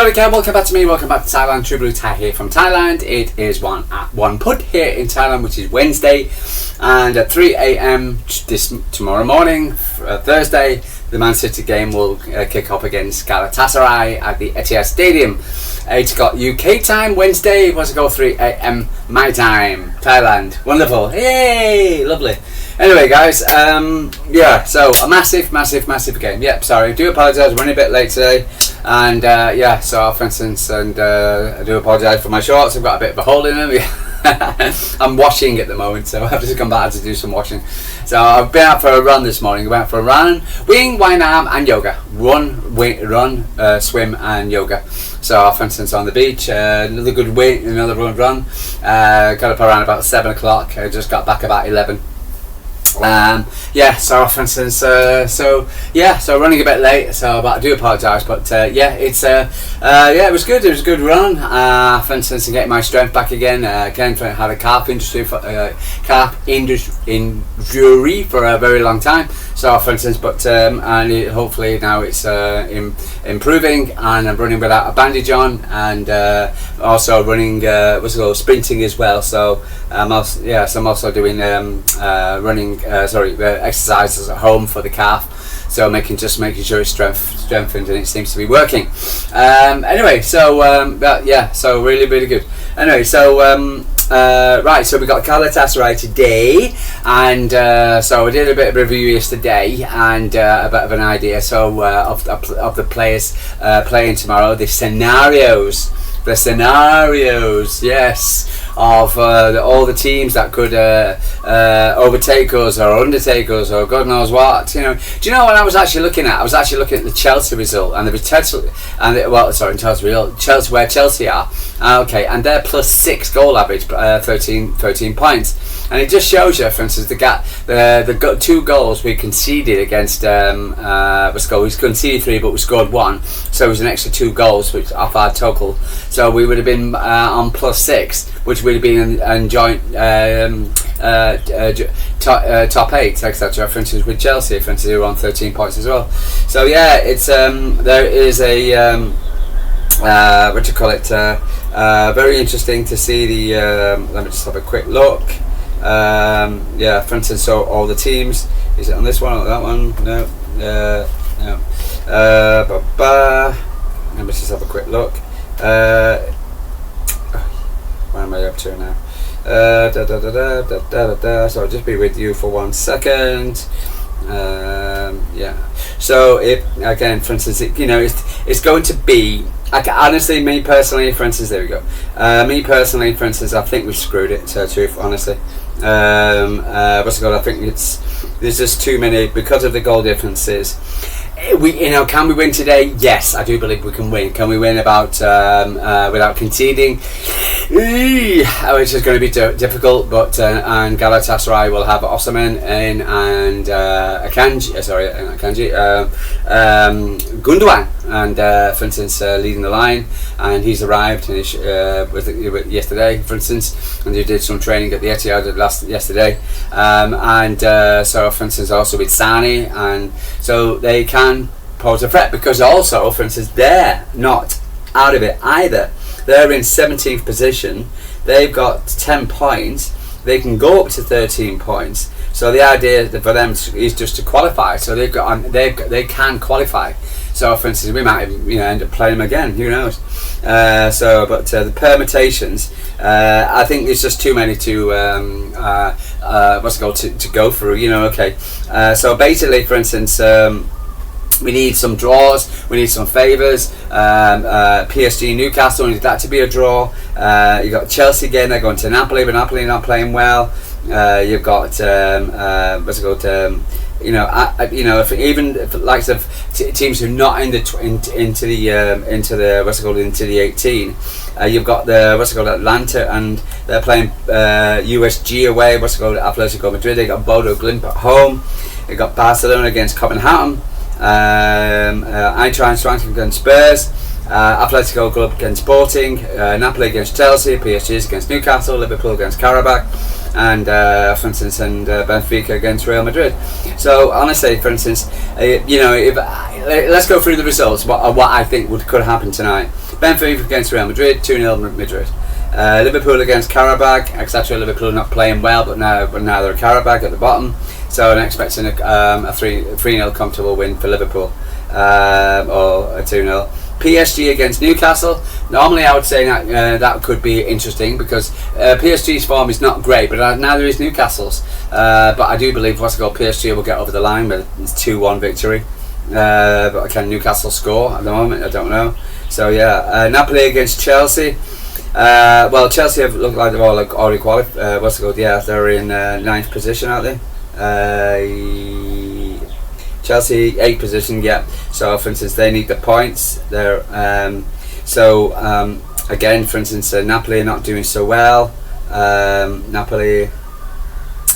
Sorry, welcome back to me. Welcome back to Thailand. True Blue Thai here from Thailand. It is 1 put here in Thailand, which is Wednesday, and at 3 a.m. tomorrow morning, Thursday, the Man City game will kick off against Galatasaray at the Etihad Stadium. It's got UK time Wednesday. What's it go? 3 a.m. my time, Thailand. Wonderful. Yay! Lovely. Anyway, guys, so a massive game. Yep, sorry, I do apologise, running a bit late today, and so for instance, and I do apologise for my shorts. I've got a bit of a hole in them. I'm washing at the moment, so I've just come back to do some washing. So I've been out for a run this morning. I went for a run, wing, arm and yoga. Run, swim and yoga. So for instance, on the beach, another good wing, another run. Got up around about 7 o'clock. I just got back about 11. So for instance, so running a bit late, but I do apologise, but it was good. It was a good run, for instance, and getting my strength back again. Again, had a calf injury for a very long time. So for instance, hopefully now it's improving, and I'm running without a bandage on, and also running sprinting as well. So I'm also doing running exercises at home for the calf, so making sure it's strengthened, and it seems to be working. So really good. Anyway, so so we got Galatasaray today, and so I did a bit of review yesterday, and a bit of an idea of the players playing tomorrow, the scenarios, yes, of all the teams that could overtake us or undertake us or God knows what. Do you know what I was actually looking at? I was actually looking at the Chelsea result, and Chelsea where Chelsea are. And they're +6 goal average, 13 points. And it just shows you, for instance, the gap. The 2 goals we conceded against. We conceded 3, but we scored 1, so it was an extra 2 goals, which off our total. So we would have been on +6, which would have been in joint top 8, etc. For instance, with Chelsea, for instance, who were on 13 points as well. So it's there is a very interesting to see the. Let me just have a quick look. For instance, so all the teams. Is it on this one or that one? No. Let me just have a quick look. Where am I up to now? So I'll just be with you for 1 second. So if again, for instance, it's going to be. Honestly, me personally, for instance, there we go. Me personally, for instance, I think we've screwed it. Truth, honestly. I think there's just too many because of the goal differences. Can we win today? Yes, I do believe we can win. Can we win without conceding? Which is going to be difficult, but and Galatasaray will have Osman and Gundogan, and for instance, leading the line, and he's arrived yesterday, for instance, and he did some training at the Etihad yesterday, so for instance also with Sani, and so they can pose a threat, because also, for instance, they're not out of it either. They're in 17th position. They've got 10 points. They can go up to 13 points. So the idea for them is just to qualify. So they can qualify. So for instance, we might end up playing them again. Who knows? The permutations. I think there's just too many to go through. So basically, for instance. We need some draws. We need some favours. PSG, Newcastle, we need that to be a draw. You got Chelsea again. They're going to Napoli, but Napoli not playing well. You've got if likes of teams who are not into the 18. You've got Atlanta, and they're playing USG away. Atletico Madrid. They got Bodo Glimt at home. You got Barcelona against Copenhagen. Eintracht Frankfurt against Spurs, Atletico Club against Sporting, Napoli against Chelsea, PSG against Newcastle, Liverpool against Karabakh, and for instance, and Benfica against Real Madrid. So honestly, for instance, if let's go through the results. What I think could happen tonight: Benfica against Real Madrid, 2-0 Madrid. Liverpool against Karabakh, etc. Liverpool not playing well, but now they're Karabakh at the bottom. So I'm expecting a 3-0 comfortable win for Liverpool, or a 2-0. PSG against Newcastle. Normally I would say that could be interesting because PSG's form is not great, but neither is Newcastle's. But I do believe PSG will get over the line with a 2-1 victory. But can Newcastle score at the moment? I don't know. So yeah, Napoli against Chelsea. Well, Chelsea have looked like they've already qualified. Yeah, they're in 9th position, aren't they? Chelsea 8th position, yeah. So for instance, they need the points. They're again, for instance, Napoli are not doing so well. Napoli,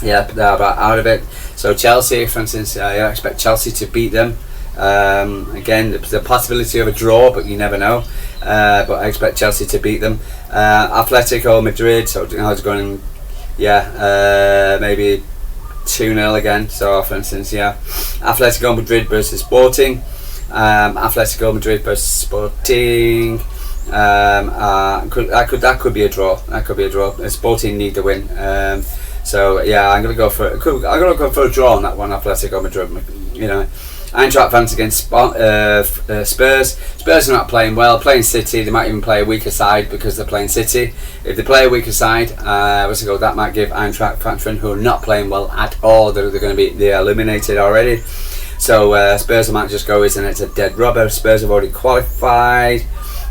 yeah, they're about out of it. So Chelsea, for instance, I expect Chelsea to beat them. Again, there's a possibility of a draw, but you never know. But I expect Chelsea to beat them. Atletico Madrid, so I was going, maybe 2-0 again. So for instance, Atletico Madrid versus Sporting. Atletico Madrid versus Sporting. That could be a draw. Sporting need to win. So yeah, I'm gonna go for a draw on that one. Atletico Madrid, Eintracht fans against Spurs. Spurs are not playing well. Playing City, they might even play a weaker side because they're playing City. If they play a weaker side, that might give Eintracht Frankfurt, who are not playing well at all, they're going to be eliminated already. So Spurs might just go, isn't it? It's a dead rubber. Spurs have already qualified.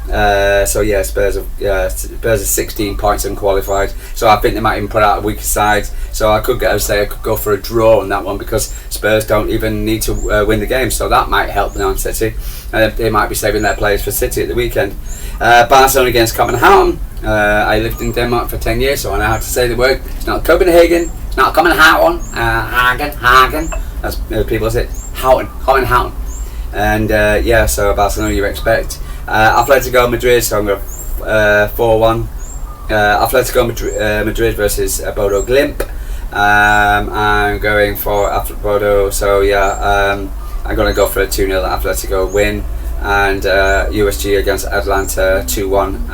Spurs are 16 points unqualified. So I think they might even put out a weaker side. So I could go for a draw on that one because Spurs don't even need to win the game. So that might help Man City. They might be saving their players for City at the weekend. Barcelona against Copenhagen. I lived in Denmark for 10 years, so I know how to say the word. It's not Copenhagen. It's not Copenhagen. Hagen. As people say, Houten. And so Barcelona you expect. Atletico Madrid, so I'm going 4-1. Atletico Madrid versus Bodo Glimt. I'm going for Bodo, so I'm going to go for a 2-0 Atletico win. And USG against Atlanta 2-1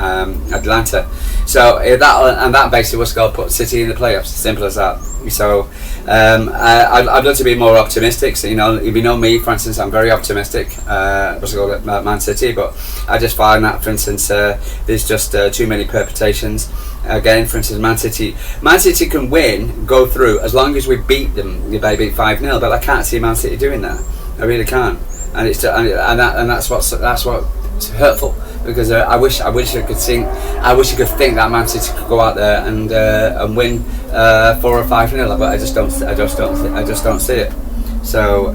Atlanta. So that basically was going to put City in the playoffs. Simple as that. So I'd love to be more optimistic. So, if you know me, for instance, I'm very optimistic. About Man City, but I just find that, for instance, there's just too many permutations. Again, for instance, Man City can win, go through as long as we beat them, maybe 5-0. But I can't see Man City doing that. I really can't. And it's that's what's hurtful because I wish I could think that Man City could go out there and win 4 or 5-0, but I just don't see it. So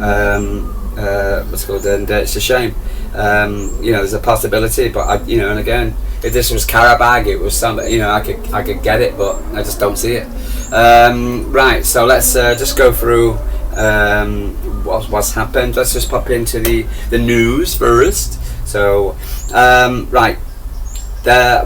and it's a shame. There's a possibility, but and again, if this was Karabakh, it was something, I could get it, but I just don't see it. Right, so let's just go through what's happened. Let's just pop into the news first. So right, I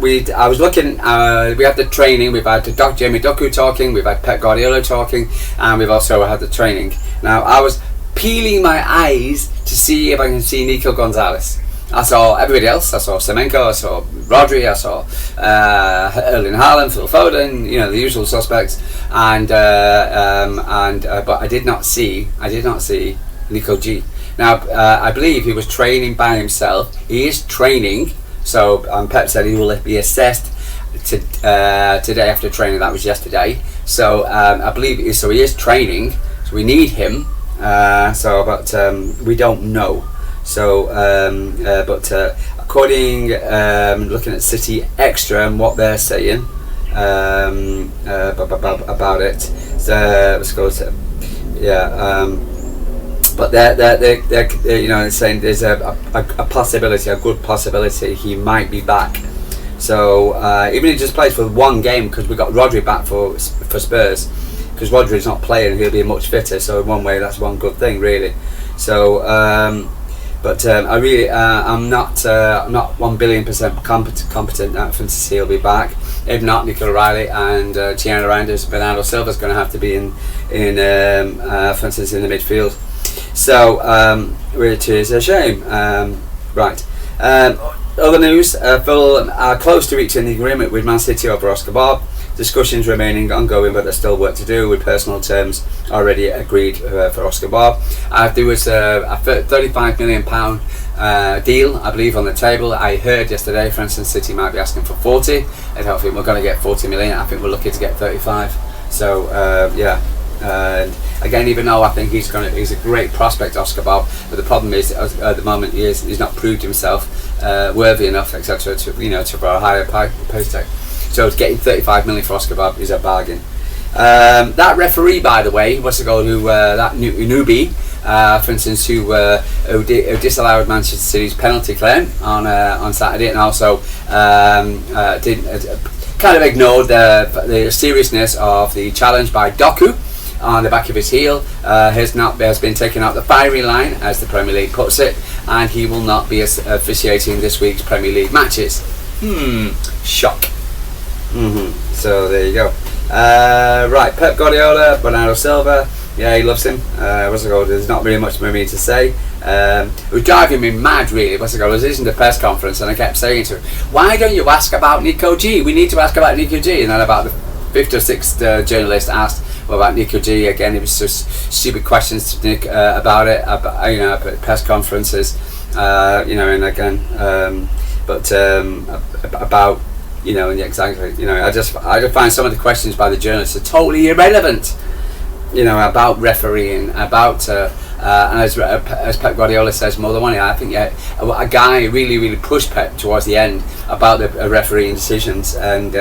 was looking. We had the training. We've had Jamie Doku talking. We've had Pep Guardiola talking, and we've also had the training. Now I was peeling my eyes to see if I can see Nico Gonzalez. I saw everybody else. I saw Semenko. I saw Rodri. I saw Erling Haaland, Phil Foden. The usual suspects. But I did not see Nico G. Now I believe he was training by himself. He is training. So Pep said he will be assessed today after training. That was yesterday. So I believe he is training. So we need him. But we don't know. So, according looking at City Extra and what they're saying about it, let's go to but they're saying there's a possibility, a good possibility he might be back. So even if he just plays for one game, because we got Rodri back for Spurs, because Rodri's not playing, he'll be much fitter. So in one way, that's one good thing, really. So. But I'm not 1,000,000,000% competent that Fantasy will be back. If not, Nico O'Reilly and Tiana Reinders, Bernardo Silva's going to have to be in for instance, in the midfield. So, which is a shame. Right. Other news: Fulham are close to reaching the agreement with Man City over Oscar Bobb. Discussions remaining ongoing, but there's still work to do with personal terms already agreed for Oscar Bobb. There was a £35 million deal, I believe, on the table. I heard yesterday, for instance, City might be asking for 40. I don't think we're going to get 40 million. I think we're lucky to get 35. So yeah. And again, even though I think he's a great prospect, Oscar Bobb, but the problem is at the moment he's not proved himself worthy enough, etc. to for a higher price tag. So getting 35 million for Oscar Bobb is a bargain. That referee, by the way, what's it called? That newbie, for instance, who disallowed Manchester City's penalty claim on Saturday, and also kind of ignored the seriousness of the challenge by Doku on the back of his heel, has been taken out the firing line, as the Premier League puts it, and he will not be officiating this week's Premier League matches. Shock. So there you go. Right, Pep Guardiola, Bernardo Silva. Yeah, he loves him. What's it called? There's not really much for me to say. It was driving me mad, really. What's it called? I was listening to the press conference, and I kept saying to him, "Why don't you ask about Nico G? We need to ask about Nico G." And then about the fifth or sixth journalist asked, "What about Nico G?" Again, it was just stupid questions to Nick about it. At press conferences, and again, about. And exactly. I just find some of the questions by the journalists are totally irrelevant. About refereeing, about and as Pep Guardiola says more than one. I think a guy really pushed Pep towards the end about the refereeing decisions, and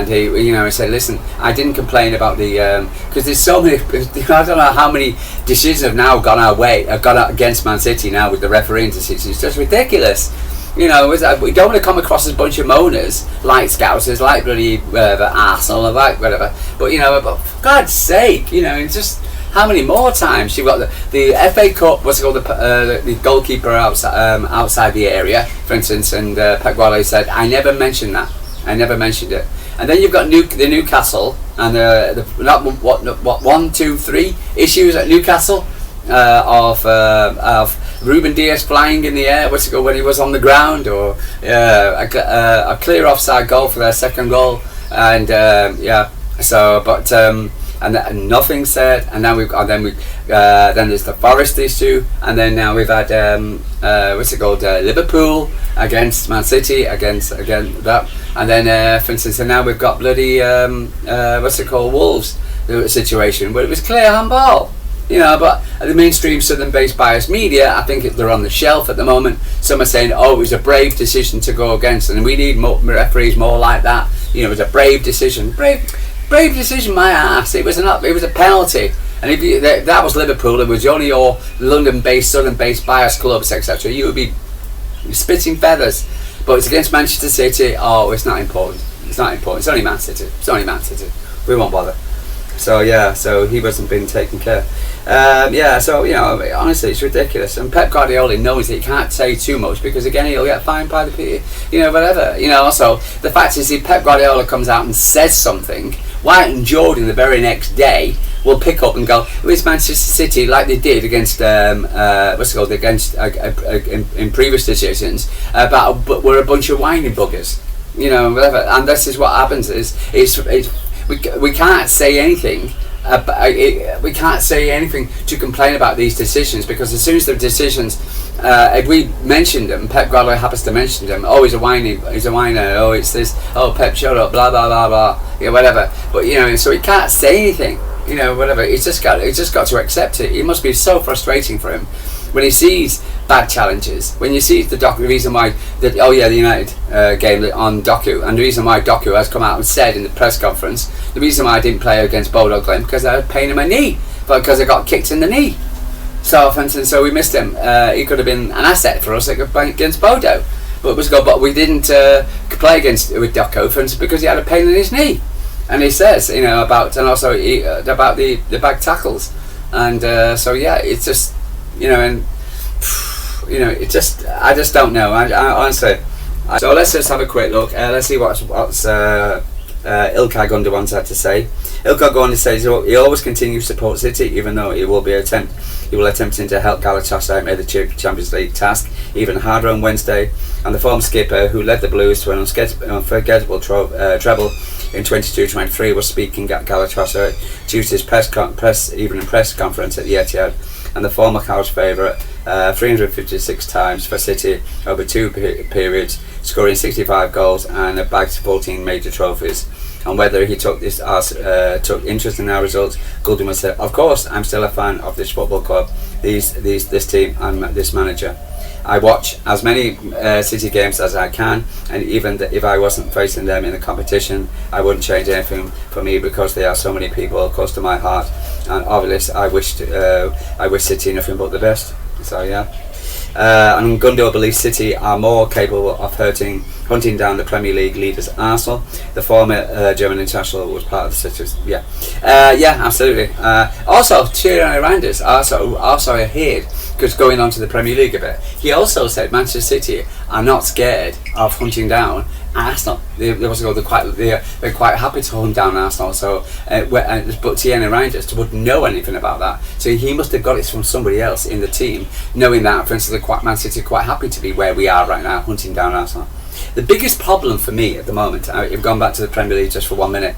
he said, "Listen, I didn't complain about the because there's so many. I don't know how many decisions have now gone our way, have gone out against Man City now with the refereeing decisions. It's just ridiculous." We don't want to come across as a bunch of moaners, like Scousers, like bloody Arsenal, like whatever. But for God's sake, just how many more times you've got the FA Cup? What's it called? The goalkeeper outside the area, for instance, and Pep Guardiola said, "I never mentioned that. I never mentioned it." And then you've got the Newcastle and the 1, 2, 3 issues at Newcastle of Ruben Diaz flying in the air, what's it called, when he was on the ground, or a clear offside goal for their second goal, and and nothing said, and now then there's the Forest issue, and then now we've had Liverpool against Man City again that, and then for instance, and now we've got bloody Wolves situation where it was clear handball. But the mainstream Southern-based biased media, I think they're on the shelf at the moment. Some are saying, "Oh, it was a brave decision to go against, and we need more referees more like that." It was a brave decision. Brave decision, my ass. It was a penalty, and if that was Liverpool, it was only your London-based, Southern-based biased clubs, etc. You would be spitting feathers. But it's against Manchester City. Oh, it's not important. It's only Man City. We won't bother. So he wasn't being taken care. Honestly, it's ridiculous. And Pep Guardiola knows that he can't say too much because again he'll get fined by the whatever. Also the fact is, if Pep Guardiola comes out and says something, White and Jordan the very next day will pick up and go, "It's Manchester City," like they did against in previous decisions, but we're a bunch of whining buggers. Whatever. And this is what happens. We can't say anything. We can't say anything to complain about these decisions, because as soon as the decisions, if we mention them, Pep Guardiola happens to mention them. Oh, he's a whiner. Oh, it's this. Oh, Pep, shut up. Blah blah blah blah. Whatever. But so he can't say anything. Whatever. He's just got to accept it. It must be so frustrating for him when he sees bad challenges, when you see the reason why the United game on Doku, and the reason why Doku has come out and said in the press conference, the reason why I didn't play against Bodo Glen, because I had pain in my knee, because I got kicked in the knee. So for instance, we missed him. He could have been an asset for us against Bodo, but we didn't play with Doku, for instance, because he had a pain in his knee. And he says, about the back tackles, and it's just, and it just I just don't know. I honestly. So let's just have a quick look. Let's see what's Ilkay Gundogan's had to say. Ilkay Gundogan says he always continues to support City, even though he will attempting to help Galatasaray make the Champions League task even harder on Wednesday. And the former skipper, who led the Blues to an unforgettable treble in 22-23, was speaking at Galatasaray due to his press conference at the Etihad. And the former Cow's favourite 356 times for City over 2 periods, scoring 65 goals and bagged 14 major trophies. And whether he took interest in our results, Gundogan said, "Of course, I'm still a fan of this football club, this team, and this manager. I watch as many City games as I can, and even if I wasn't facing them in a competition, I wouldn't change anything for me because there are so many people close to my heart. And obviously, I wish City nothing but the best." So yeah. And Gundogan believes City are more capable of hunting down the Premier League leaders Arsenal. The former German international was part of the City's. Yeah, absolutely. Also, Thierry Reinders also I heard, because going on to the Premier League a bit, he also said Manchester City are not scared of hunting down Arsenal. They're quite happy to hunt down Arsenal. So, but Thierry Reinders wouldn't know anything about that. So he must have got it from somebody else in the team, knowing that, for instance, Man City are quite happy to be where we are right now, hunting down Arsenal. The biggest problem for me at the moment, I've gone back to the Premier League just for 1 minute,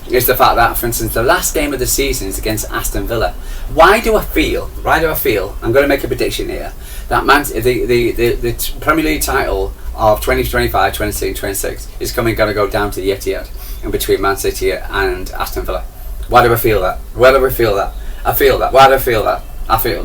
is the fact that, for instance, the last game of the season is against Aston Villa. Why do I feel? I'm going to make a prediction here that the Premier League title of 2025, 26 is going to go down to the Etihad in between Man City and Aston Villa. Why do I feel that? Why do I feel that? I feel that. I feel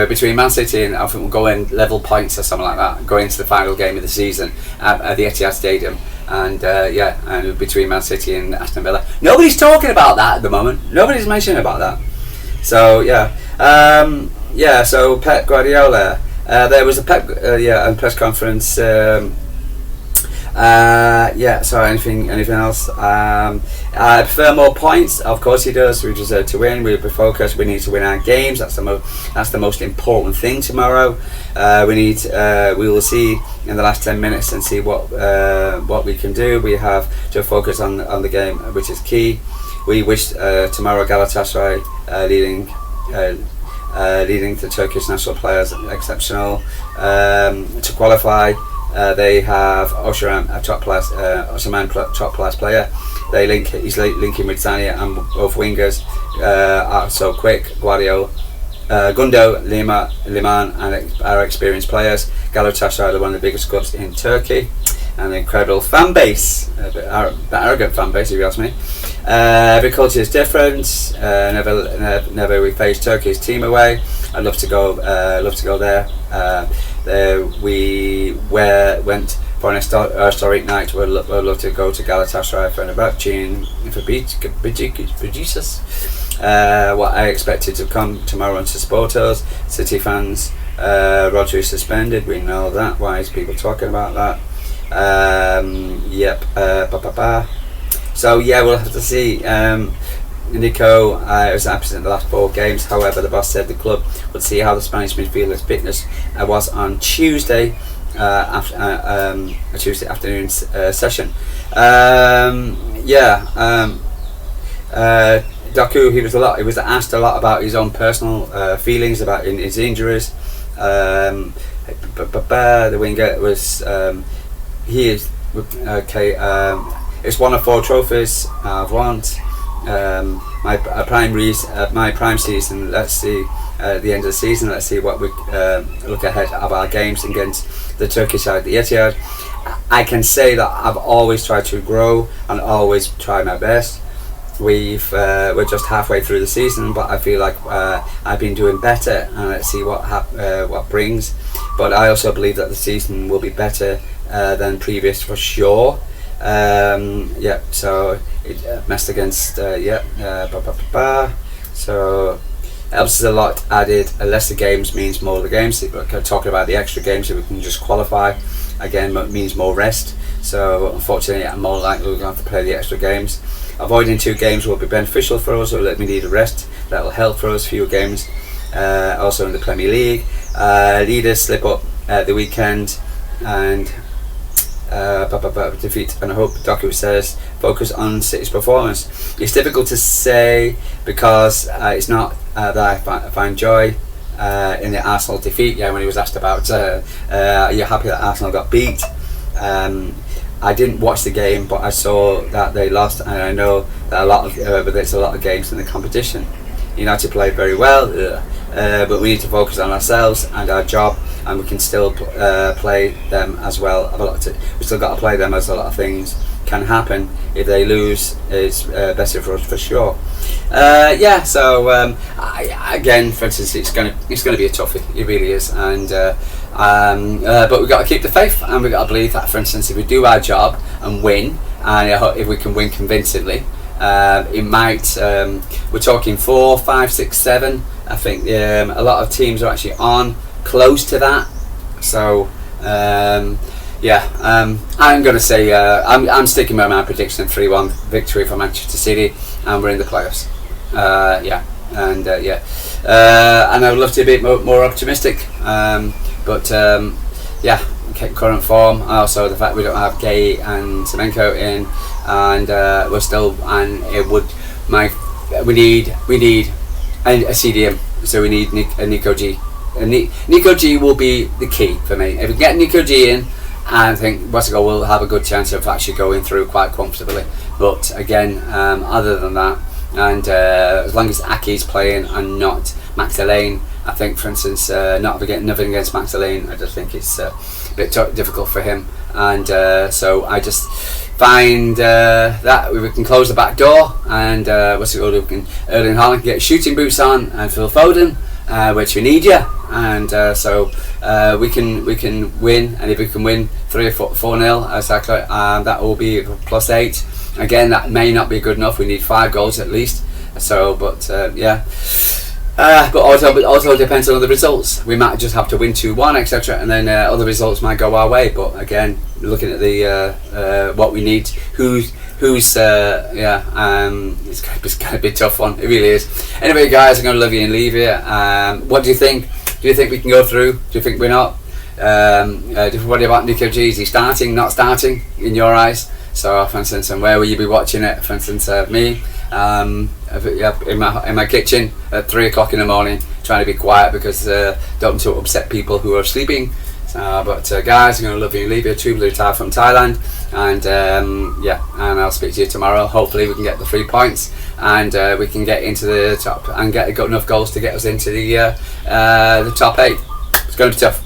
between Man City and I think we'll go in level points or something like that, going into the final game of the season at the Etihad Stadium, and and between Man City and Aston Villa. Nobody's talking about that at the moment. Nobody's mentioning about that. So so Pep Guardiola. There was a press conference. Sorry, anything else? I prefer more points. Of course he does. We deserve to win. We'll be focused. We need to win our games. That's the most important thing tomorrow. We will see in the last 10 minutes and see what we can do. We have to focus on the game, which is key. We wish tomorrow Galatasaray leading the Turkish national players exceptional to qualify. They have Osman, a top class player. He's linking with Sanya, and both wingers are so quick. Gundo, Liman, and are experienced players. Galatasaray are one of the biggest clubs in Turkey. An incredible fan base, a bit arrogant fan base if you ask me. Every culture is different. Never we face Turkey's team away. I'd love to go there. We went for an historic night. We'd love to go to Galatasaray for an Abapchin for producers. What I expected to come tomorrow and to support us. City fans. Roger is suspended. We know that. Why is people talking about that? So we'll have to see. Nico was absent in the last 4 games. However, the boss said the club would see how the Spanish midfielder's fitness was on Tuesday Tuesday afternoon session. Doku, he was asked a lot about his own personal feelings about his injuries. The winger was he is okay. It's one of 4 trophies I've won. My prime season. Let's see at the end of the season. Let's see what we look ahead of our games against the Turkish side, the Etihad. I can say that I've always tried to grow and always try my best. We're just halfway through the season, but I feel like I've been doing better, and let's see what brings. But I also believe that the season will be better than previous for sure. So it messed against so helps us a lot. Added lesser games means more of the games. Talking about the extra games, if we can just qualify again, means more rest. So unfortunately, I'm more likely we're going to have to play the extra games. Avoiding 2 games will be beneficial for us. Will let me need a rest. That will help for us. Fewer games. Also in the Premier League, leaders slip up the weekend, and defeat. And I hope Doku says focus on City's performance. It's difficult to say because it's not that I find joy in the Arsenal defeat. Yeah, when he was asked about are you happy that Arsenal got beat, I didn't watch the game, but I saw that they lost, and I know that there's a lot of games in the competition. United played very well, but we need to focus on ourselves and our job, and we can still play them as well. We still got to play them, as a lot of things can happen. If they lose, it's better for us for sure. So again, for instance, it's going to be a toughie. It really is, and but we've got to keep the faith, and we've got to believe that, for instance, if we do our job and win, and if we can win convincingly, it might. We're talking 4, 5, 6, 7. I think a lot of teams are actually on close to that. So I'm going to say I'm sticking by my prediction of 3-1 victory for Manchester City, and we're in the playoffs. And I would love to be a bit more optimistic. Current form, and also the fact we don't have Gay and Semenko in, and we're still, and it would we need a CDM, so we need Nico G. Nico G will be the key for me. If we get Nico G in, I think Westgate will have a good chance of actually going through quite comfortably. But again, other than that, and as long as Aki's playing and not Max Elaine, I think, for instance, nothing against Max Elaine, I just think it's a bit difficult for him, and so I just find that we can close the back door, and we can Erling Haaland can get shooting boots on, and Phil Foden, which we need you, and so we can win, and if we can win 3 or 4-0 exactly, that will be +8. Again, that may not be good enough. We need 5 goals at least. So, but but also depends on the results. We might just have to win 2-1, etc., and then other results might go our way. But again, looking at the what we need, it's going to be a tough one. It really is. Anyway, guys, I'm going to love you and leave you. What do you think? Do you think we can go through? Do you think we're not? What about Nico G? Is he starting? Not starting in your eyes? So, for instance, and where will you be watching it? For instance, me. In my kitchen at 3 o'clock in the morning, trying to be quiet because don't want to upset people who are sleeping. But guys, I'm going to love you and leave you. True blue tie from Thailand, and and I'll speak to you tomorrow. Hopefully we can get the 3 points, and we can get into the top and get enough goals to get us into the top 8. It's going to be tough.